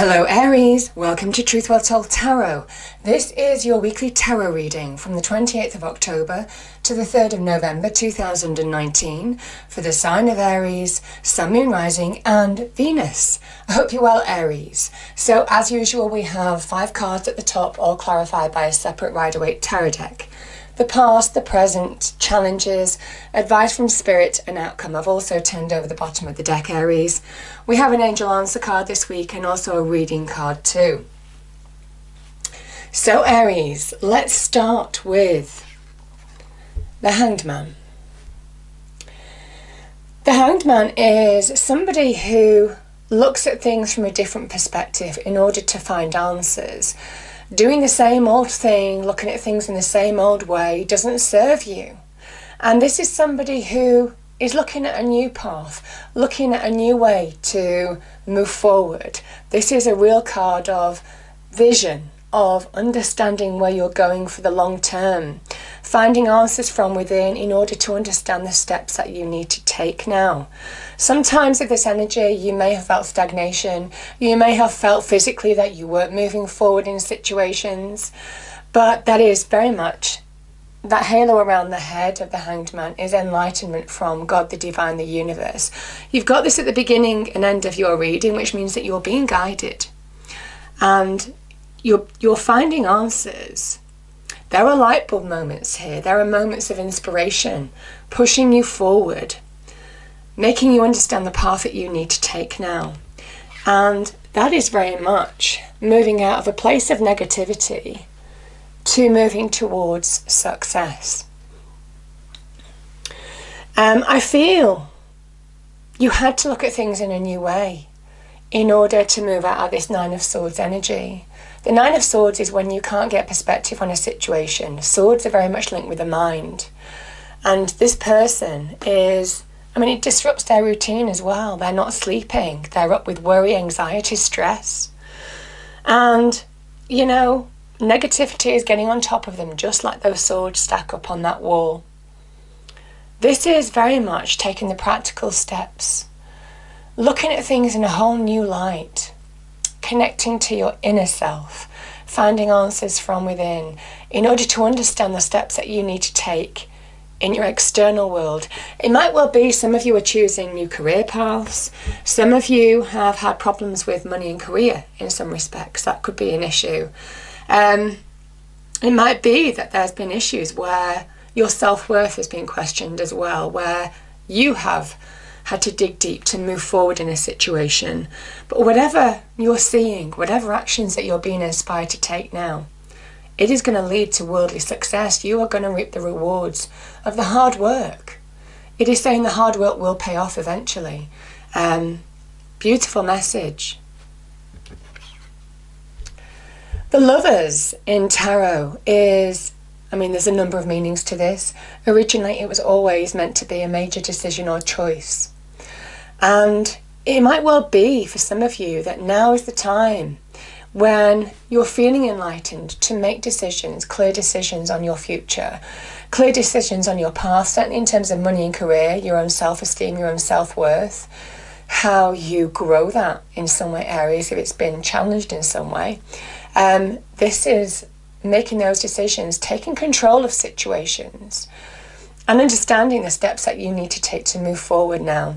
Hello Aries, welcome to Truth Well Told Tarot. This is your weekly tarot reading from the 28th of October to the 3rd of November 2019 for the sign of Aries, Sun, Moon, Rising and Venus. I hope you're well, Aries. So as usual, we have 5 cards at the top, all clarified by a separate Rider-Waite tarot deck. The past, the present, challenges, advice from spirit and outcome. I've also turned over the bottom of the deck, Aries. We have an angel answer card this week and also a reading card too. So Aries, let's start with the Hanged Man. The Hanged Man is somebody who looks at things from a different perspective in order to find answers. Doing the same old thing, looking at things in the same old way doesn't serve you. And this is somebody who is looking at a new path, looking at a new way to move forward. This is a real card of vision, of understanding where you're going for the long term, finding answers from within in order to understand the steps that you need to take now. Sometimes with this energy, you may have felt stagnation. You may have felt physically that you weren't moving forward in situations, but that is very much that halo around the head of the Hanged Man is enlightenment from God, the divine, the universe. You've got this at the beginning and end of your reading, which means that you're being guided and you're finding answers. There are light bulb moments here. There are moments of inspiration, pushing you forward, making you understand the path that you need to take now. And that is very much moving out of a place of negativity to moving towards success. I feel you had to look at things in a new way in order to move out of this Nine of Swords energy. The Nine of Swords is when you can't get perspective on a situation. Swords are very much linked with the mind. And this person is, it disrupts their routine as well. They're not sleeping. They're up with worry, anxiety, stress. And, negativity is getting on top of them, just like those swords stack up on that wall. This is very much taking the practical steps, looking at things in a whole new light, connecting to your inner self, finding answers from within in order to understand the steps that you need to take in your external world. It might well be some of you are choosing new career paths. Some of you have had problems with money and career in some respects. That could be an issue. It might be that there's been issues where your self-worth has been questioned as well, where you have had to dig deep to move forward in a situation. But whatever you're seeing, whatever actions that you're being inspired to take now, it is going to lead to worldly success. You are going to reap the rewards of the hard work. It is saying the hard work will pay off eventually. Beautiful message. The Lovers in tarot is, there's a number of meanings to this. Originally, it was always meant to be a major decision or choice. And it might well be for some of you that now is the time when you're feeling enlightened to make decisions, clear decisions on your future, clear decisions on your path, certainly in terms of money and career, your own self-esteem, your own self-worth, how you grow that in some way, Aries, if it's been challenged in some way. This is making those decisions, taking control of situations and understanding the steps that you need to take to move forward now.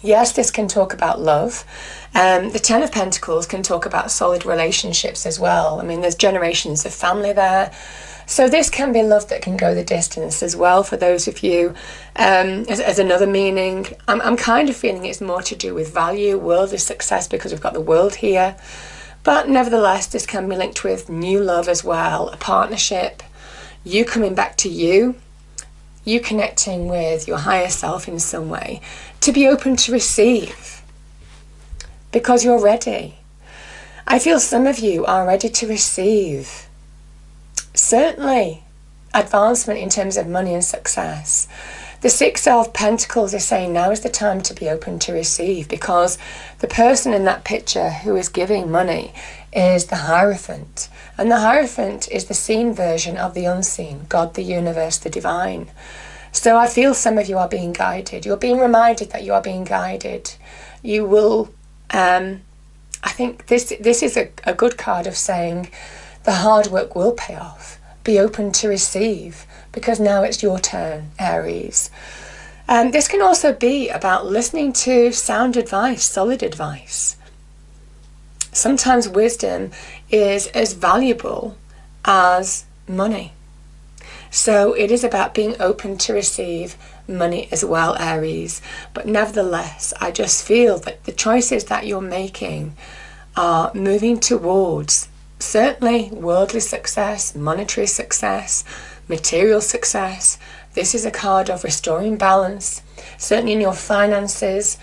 Yes, this can talk about love. The Ten of Pentacles can talk about solid relationships as well. There's generations of family there. So this can be love that can go the distance as well for those of you. As another meaning, I'm kind of feeling it's more to do with value, worldly success, because we've got the world here. But nevertheless, this can be linked with new love as well, a partnership, you coming back to you connecting with your higher self in some way, to be open to receive because you're ready. I feel some of you are ready to receive, certainly advancement in terms of money and success. The Six of Pentacles is saying now is the time to be open to receive, because the person in that picture who is giving money is the Hierophant. And the Hierophant is the seen version of the unseen, God, the universe, the divine. So I feel some of you are being guided. You're being reminded that you are being guided. You will I think this is a good card of saying the hard work will pay off. Be open to receive, because now it's your turn, Aries. This can also be about listening to sound advice, solid advice. Sometimes wisdom is as valuable as money. So it is about being open to receive money as well, Aries. But nevertheless, I just feel that the choices that you're making are moving towards certainly worldly success, monetary success, material success. This is a card of restoring balance, certainly in your finances.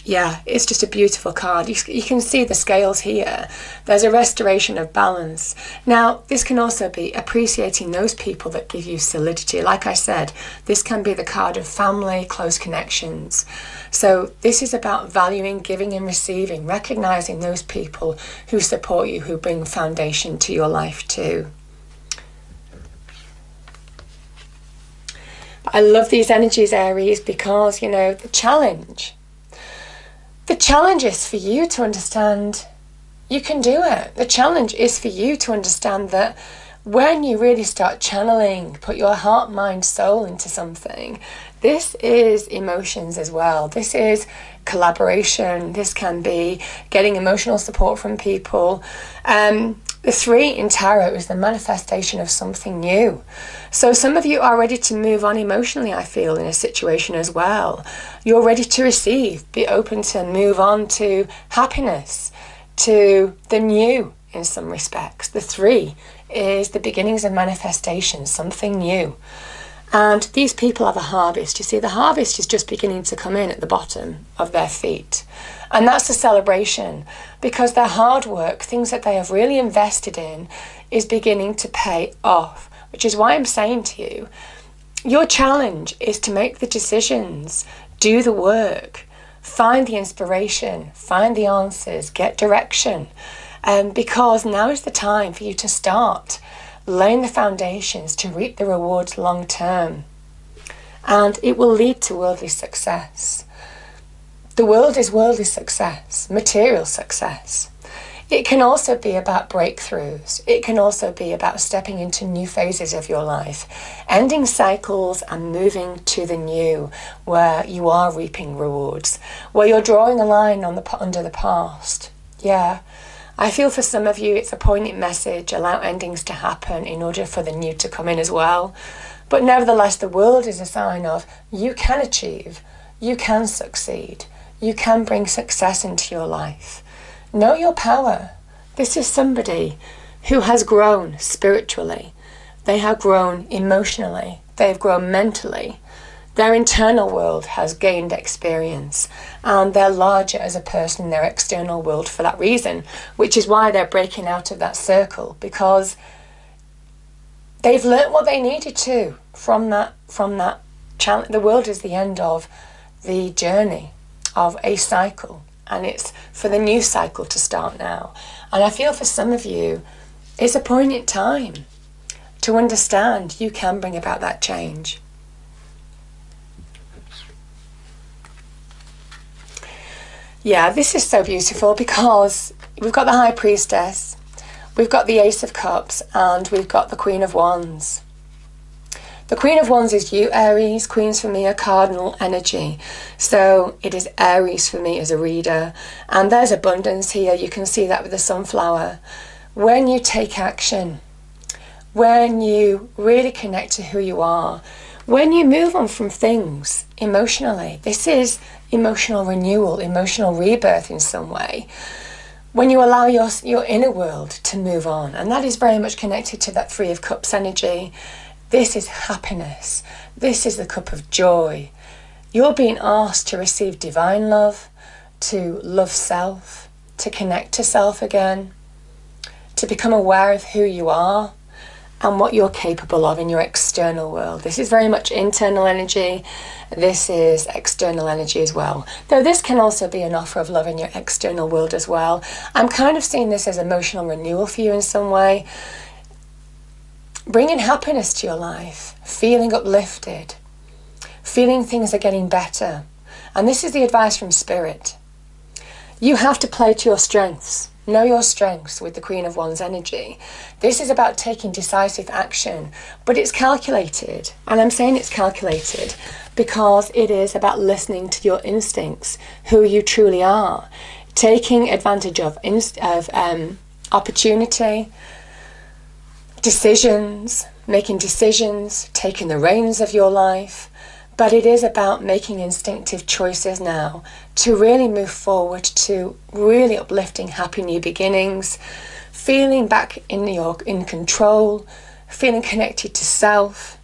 Yeah, it's just a beautiful card. You can see the scales here. There's a restoration of balance. Now, this can also be appreciating those people that give you solidity. Like I said, this can be the card of family, close connections. So this is about valuing, giving and receiving, recognizing those people who support you, who bring foundation to your life too. But I love these energies, Aries, because, you know, the challenge is for you to understand you can do it. The challenge is for you to understand that when you really start channeling, put your heart, mind, soul into something, this is emotions as well. This is collaboration. This can be getting emotional support from people. The 3 in tarot is the manifestation of something new. So some of you are ready to move on emotionally, I feel, in a situation as well. You're ready to receive, be open to move on to happiness, to the new in some respects. The 3 is the beginnings of manifestation, something new. And these people have a harvest. You see, the harvest is just beginning to come in at the bottom of their feet. And that's a celebration, because their hard work, things that they have really invested in, is beginning to pay off. Which is why I'm saying to you, your challenge is to make the decisions, do the work, find the inspiration, find the answers, get direction. Because now is the time for you to start laying the foundations to reap the rewards long term. And it will lead to worldly success. The world is worldly success, material success. It can also be about breakthroughs. It can also be about stepping into new phases of your life, ending cycles and moving to the new, where you are reaping rewards, where you're drawing a line under the past. Yeah. I feel for some of you it's a poignant message, allow endings to happen in order for the new to come in as well. But nevertheless, the world is a sign of you can achieve, you can succeed, you can bring success into your life. Know your power. This is somebody who has grown spiritually. They have grown emotionally. They've grown mentally. Their internal world has gained experience, and they're larger as a person in their external world for that reason, which is why they're breaking out of that circle, because they've learnt what they needed to from that challenge. The world is the end of the journey of a cycle, and it's for the new cycle to start now. And I feel for some of you, it's a poignant time to understand you can bring about that change. Yeah, this is so beautiful, because we've got the High Priestess, we've got the Ace of Cups, and we've got the Queen of Wands. The Queen of Wands is you, Aries. Queens for me are cardinal energy. So it is Aries for me as a reader. And there's abundance here. You can see that with the sunflower. When you take action, when you really connect to who you are, when you move on from things emotionally, this is emotional renewal, emotional rebirth in some way. When you allow your inner world to move on, and that is very much connected to that 3 of Cups energy. This is happiness. This is the cup of joy. You're being asked to receive divine love, to love self, to connect to self again, to become aware of who you are and what you're capable of in your external world. This is very much internal energy. This is external energy as well. Though this can also be an offer of love in your external world as well. I'm kind of seeing this as emotional renewal for you in some way. Bringing happiness to your life, feeling uplifted, feeling things are getting better. And this is the advice from Spirit. You have to play to your strengths. Know your strengths with the Queen of Wands energy. This is about taking decisive action, but it's calculated. And I'm saying it's calculated because it is about listening to your instincts, who you truly are, taking advantage of opportunity, decisions, making decisions, taking the reins of your life. But it is about making instinctive choices now to really move forward to really uplifting, happy new beginnings, feeling back in control, feeling connected to self,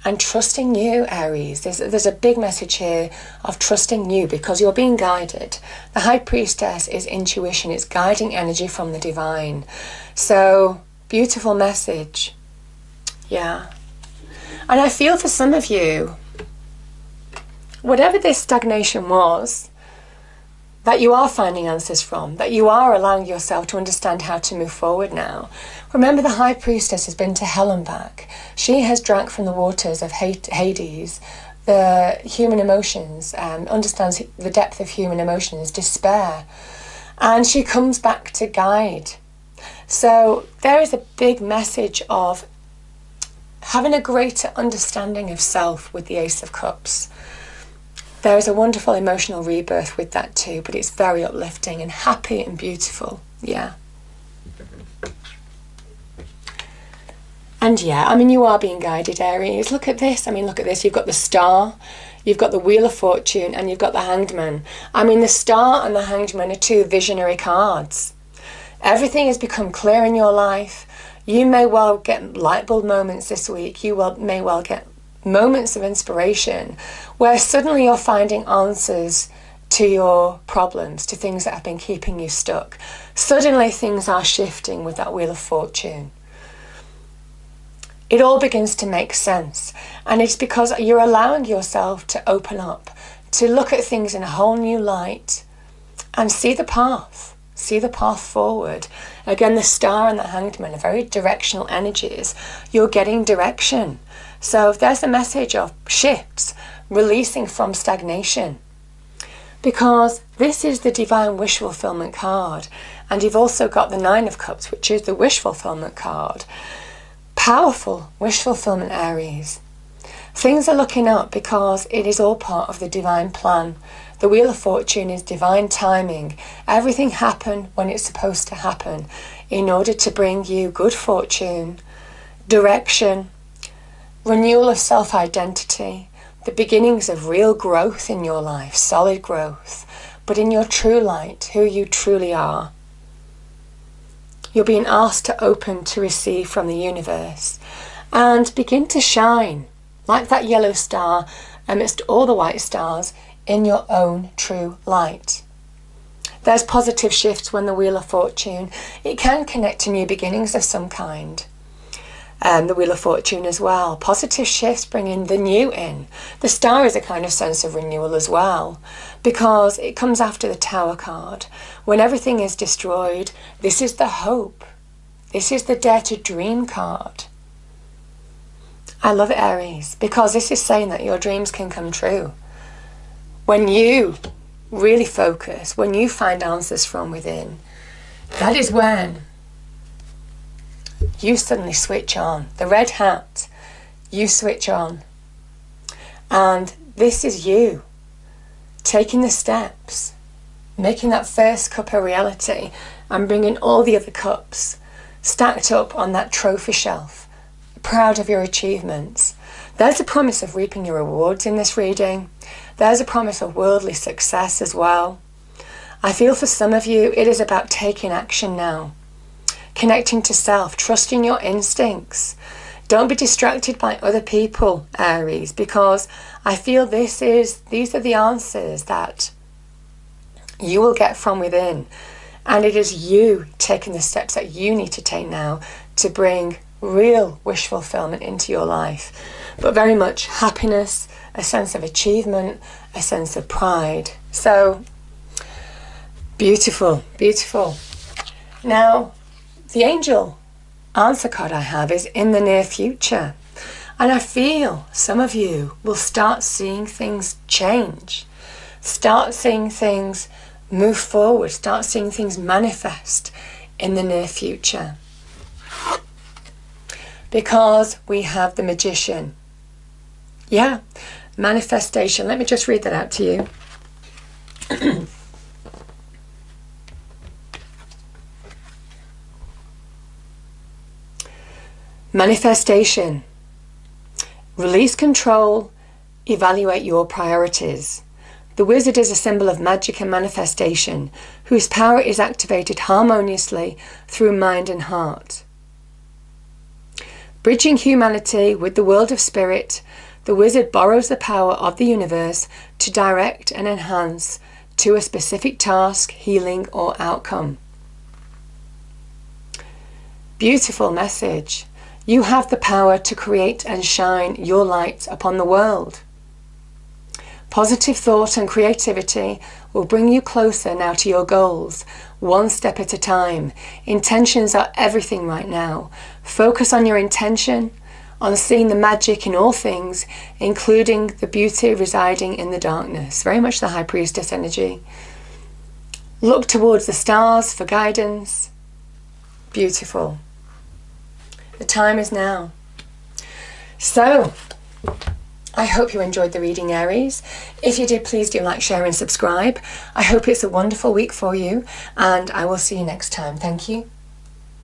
and trusting you, Aries. There's a big message here of trusting you because you're being guided. The High Priestess is intuition, it's guiding energy from the divine. So, beautiful message. Yeah. And I feel for some of you, whatever this stagnation was, that you are finding answers from, that you are allowing yourself to understand how to move forward now. Remember, the High Priestess has been to hell and back. She has drank from the waters of Hades, the human emotions, understands the depth of human emotions, despair. And she comes back to guide. So there is a big message of having a greater understanding of self with the Ace of Cups. There is a wonderful emotional rebirth with that too, but it's very uplifting and happy and beautiful. Yeah. And yeah, I mean, you are being guided, Aries. Look at this. I mean, look at this. You've got the Star, you've got the Wheel of Fortune, and you've got the Hanged Man. I mean, the Star and the Hanged Man are two visionary cards. Everything has become clear in your life. You may well get light bulb moments this week. You may well get moments of inspiration where suddenly you're finding answers to your problems, to things that have been keeping you stuck. Suddenly things are shifting with that Wheel of Fortune. It all begins to make sense, and it's because you're allowing yourself to open up, to look at things in a whole new light and see the path forward. Again, the Star and the Hanged Man are very directional energies. You're getting direction. So there's a message of shifts, releasing from stagnation. Because this is the Divine Wish Fulfillment card. And you've also got the Nine of Cups, which is the Wish Fulfillment card. Powerful wish fulfillment, Aries. Things are looking up because it is all part of the divine plan. The Wheel of Fortune is divine timing. Everything happened when it's supposed to happen in order to bring you good fortune, direction, renewal of self-identity, the beginnings of real growth in your life, solid growth, but in your true light, who you truly are. You're being asked to open to receive from the universe and begin to shine like that yellow star amidst all the white stars in your own true light. There's positive shifts when the Wheel of Fortune, it can connect to new beginnings of some kind. The Wheel of Fortune as well. Positive shifts bringing the new in. The Star is a kind of sense of renewal as well, because it comes after the Tower card. When everything is destroyed, this is the hope. This is the Dare to Dream card. I love it, Aries, because this is saying that your dreams can come true. When you really focus, when you find answers from within, that is when you suddenly switch on. The red hat, you switch on. And this is you taking the steps, making that first cup a reality and bringing all the other cups stacked up on that trophy shelf, proud of your achievements. There's a promise of reaping your rewards in this reading. There's a promise of worldly success as well. I feel for some of you, it is about taking action now. Connecting to self, trusting your instincts. Don't be distracted by other people, Aries, because I feel these are the answers that you will get from within. And it is you taking the steps that you need to take now to bring real wish fulfillment into your life. But very much happiness, a sense of achievement, a sense of pride. So, beautiful, beautiful. Now, the angel answer card I have is in the near future. And I feel some of you will start seeing things change. Start seeing things move forward, start seeing things manifest in the near future. Because we have the Magician. Yeah, manifestation. Let me just read that out to you. Manifestation. Release control, evaluate your priorities. The wizard is a symbol of magic and manifestation, whose power is activated harmoniously through mind and heart. Bridging humanity with the world of spirit, the wizard borrows the power of the universe to direct and enhance to a specific task, healing, or outcome. Beautiful message. You have the power to create and shine your light upon the world. Positive thought and creativity will bring you closer now to your goals, one step at a time. Intentions are everything right now. Focus on your intention, on seeing the magic in all things, including the beauty residing in the darkness. Very much the High Priestess energy. Look towards the stars for guidance. Beautiful. The time is now. So, I hope you enjoyed the reading, Aries. If you did, please do like, share and subscribe. I hope it's a wonderful week for you, and I will see you next time. Thank you.